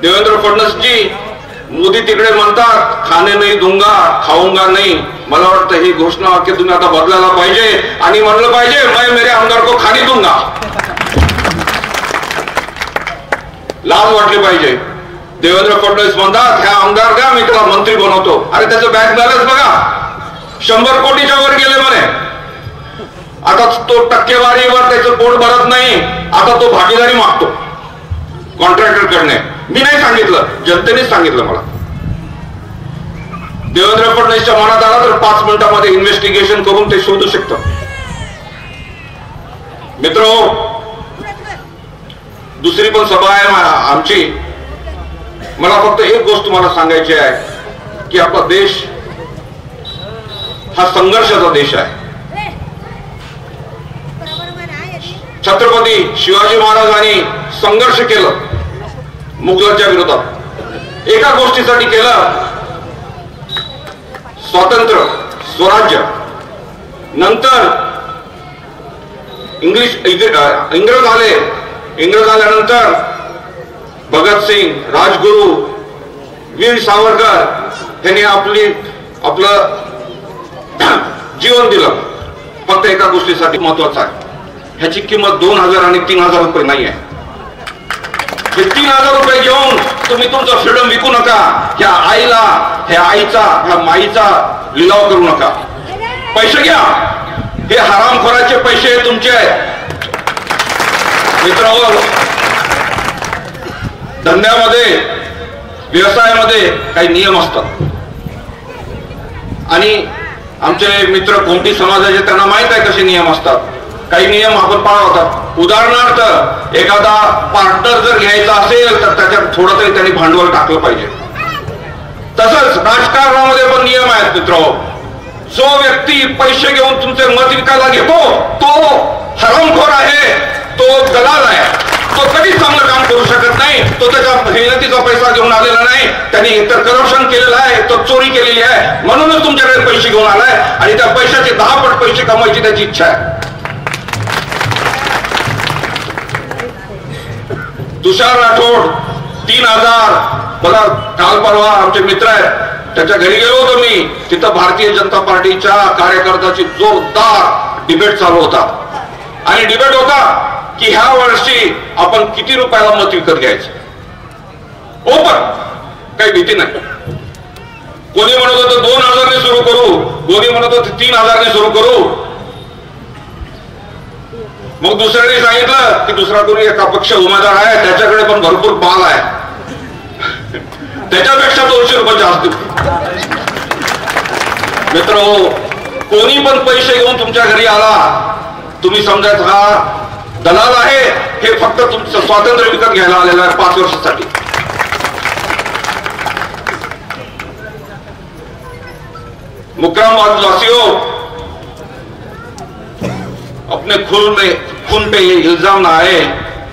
देवेंद्र फडणवीस जी मोदी तिकडे म्हणतात खाणे नाही दूंगा खाऊंगा नाही, मला वाटतं ही घोषणा वाक्य तुम्ही आता बदलायला पाहिजे आणि म्हणलं पाहिजे मैं मेरे आमदार को खाने दूंगा. लाज वाटली पाहिजे. देवेंद्र फडणवीस म्हणतात ह्या आमदार द्या मी त्याला मंत्री बनवतो. अरे त्याचं बँक बॅलन्स बघा 100 कोटीच्या वर गेले म्हणे. आता तो टक्केवारीवर त्याचं पोट भरत नाही, आता तो भागीदारी मागतो कॉन्ट्रॅक्टर कडने. मी नाही सांगितलं, जनतेनेच सांगितलं मला. देवेंद्र फडणवीसच्या मनात आला तर 5 मिनिटांमध्ये इन्व्हेस्टिगेशन करून ते शोधू शकतं. मित्र, दुसरी पण सभा आहे आमची. मला फक्त एक गोष्ट तुम्हाला सांगायची आहे की आपला देश हा संघर्षाचा देश आहे. छत्रपती शिवाजी महाराजांनी संघर्ष केलं मुघलांच्या विरोधात. एका गोष्टीसाठी केलं, स्वातंत्र्य स्वराज्य. नंतर इंग्रज आले. इंग्रज आल्यानंतर भगतसिंग, राजगुरू, वीर सावरकर यांनी आपलं जीवन दिलं. फक्त एका गोष्टीसाठी महत्वाचं आहे, ह्याची किंमत 2000 आणि 3000 रुपये नाही आहे. हे 3000 रुपये घेऊन तुम्ही तुमचं फ्रीडम विकू नका. ह्या आईला, ह्या आईचा, ह्या माईचा लिलाव करू नका. पैसे घ्या, हे हरामखोराचे पैसे तुमचे आहेत. मित्रांनो, धंद्यामध्ये व्यवसायामध्ये काही नियम असतात आणि आमचे मित्र कोणती समाजाचे त्यांना माहित आहे कसे नियम असतात. काही नियम आपण पाळवतात. उदाहरणार्थ एखादा पार्टनर जर घ्यायचा असेल तर त्याच्यात थोडं तरी त्यांनी भांडवल टाकलं पाहिजे. तसंच राजकारणामध्ये पण नियम आहेत मित्रांनो. जो व्यक्ती पैसे घेऊन तुमचे मत विकायला घेतो तो हरामखोर आहे, तो दलाल आहे. तो कधीच चांगलं काम करू शकत नाही. तो त्याच्या मेहनतीचा पैसा घेऊन आलेला नाही, त्यांनी इतर करप्शन केलेलं आहे, तो चोरी केलेली आहे, म्हणूनच तुमच्याकडे पैसे घेऊन आलाय आणि त्या पैशाचे 10 पट पैसे कमवायची त्याची इच्छा आहे. तुषार राठोड 3000. मला काल परवा आमचे मित्र आहेत त्याच्या घरी गेलो होतो मी. तिथं भारतीय जनता पार्टीच्या कार्यकर्त्याची जोरदार डिबेट चालू होता आणि डिबेट होता की ह्या वर्षी आपण किती रुपयाला मत विकत घ्यायचं. ओपन, काही भीती नाही. कोणी म्हणत होतं 2000 ने सुरू करू, कोणी म्हणत होतं 3000 ने सुरू करू. मग दुसऱ्याने सांगितलं की दुसरा कोणी एका पक्ष उमेदवार आहे त्याच्याकडे पण भरपूर माल आहे, त्याच्यापेक्षा 200 रुपये जास्त. मित्र, कोणी पण पैसे घेऊन तुमच्या घरी आला, तुम्ही समजायचं हा दलाल आहे. हे फक्त तुमचं स्वातंत्र्य विकत घ्यायला आलेलं आहे 5 वर्षासाठी. मुकरामवासियों, अपने खून पे ये इल्जाम ना आए,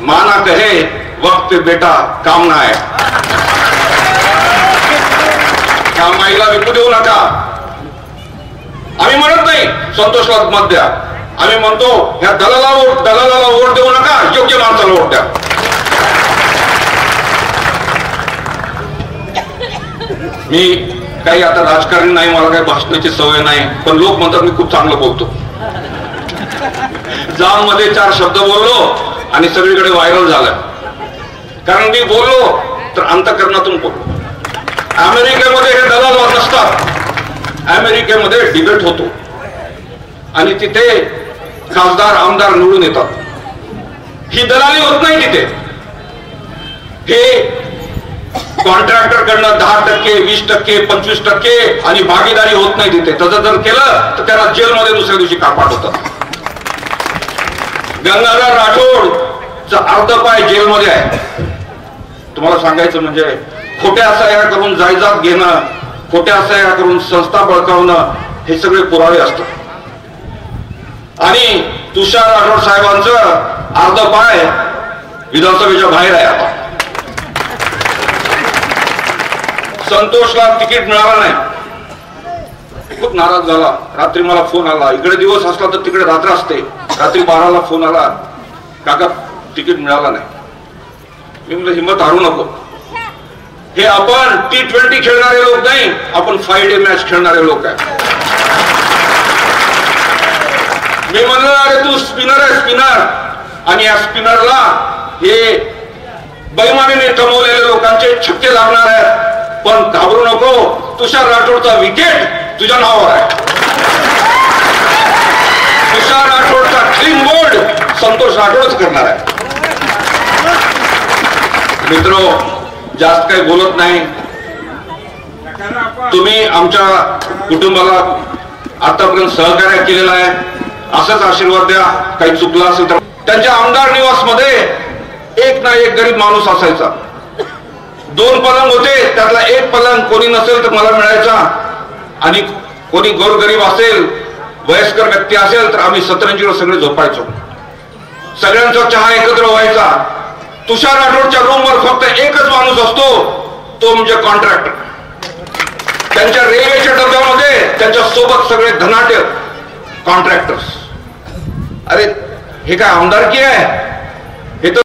माना कहे वक्त पे बेटा काम ना आए. ह्या माईला विकू देऊ नका. आम्ही म्हणत नाही संतोषला मत द्या, आम्ही म्हणतो ह्या दलालाला वोट देऊ नका, योग्य माणसाला वोट द्या. मी काही आता राजकारणी नाही, मला काही भाषणाची सवय नाही, पण लोक म्हणतात मी खूप चांगलं बोलतो. जाम मध्ये 4 शब्द बोललो आणि सगळीकडे व्हायरल झालं. कारण मी बोललो तर अंतःकरणातून बोललो. अमेरिकेमध्ये हे दलाल नसतात. अमेरिकेमध्ये डिबेट होतो आणि तिथे खासदार आमदार निवडून येतात. ही दलाली होत नाही तिथे. हे कॉन्ट्रॅक्टर कडनं 10%, 20%, 25% आणि भागीदारी होत नाही तिथे. तसं जर केलं तर त्याला जेलमध्ये दुसऱ्या दिवशी कापाट होतात. गंगाधर राठोडचा अर्ध पाय जेलमध्ये आहे. तुम्हाला सांगायचं म्हणजे खोट्या सह्या करून जायदाद घेणं, खोट्या सह्या करून संस्था बळकावणं, हे सगळे पुरावे असतात. आणि तुषार राठोड साहेबांचं अर्ध पाय विधानसभेच्या बाहेर आहे. आता संतोषला तिकीट मिळालं नाही, खूप नाराज झाला. रात्री मला फोन आला, इकडे दिवस असला तर तिकडे रात्र असते. रात्री 12ला फोन आला, काका तिकीट मिळाला नाही. मी म्हणलं हिंमत हारू नको, हे आपण T20 खेळणारे लोक नाही, आपण 5 डे मॅच खेळणारे लोक आहे. मी म्हणलं अरे तू स्पिनर आहे स्पिनर, आणि या स्पिनरला हे बैमानीने कमवलेल्या लोकांचे छक्के लागणार आहेत, पण घाबरू नको, तुषार राठोडचा विकेट तुझ्या नावावर आहे. तुषार राठोडचा क्लीन बोर्ड संतोष राठोडच करणार आहे. मित्र, जास्त काही बोलत नाही. तुम्ही आमच्या कुटुंबाला आतापर्यंत सहकार्य केलेलं आहे, असंच आशीर्वाद द्या. काही चुकलं असेल तर. त्यांच्या आमदार निवास मध्ये एक ना एक गरीब माणूस असायचा. 2 पलंग होते, त्यातला एक पलंग कोणी नसेल तर मला मिळायचा, आणि कोणी गोरगरीब असेल, वयस्कर व्यक्ती असेल तर आम्ही सतरंजीवर सगळे झोपायचो. सगळ्यांचा चहा एकत्र व्हायचा. तुषार राठोडच्या रूमवर फक्त एकच माणूस असतो, तो म्हणजे कॉन्ट्रॅक्टर. त्यांच्या रेल्वेच्या डब्यामध्ये त्यांच्या सोबत सगळे धनाढ्य कॉन्ट्रॅक्टर्स. अरे हे काय आमदारकी आहे?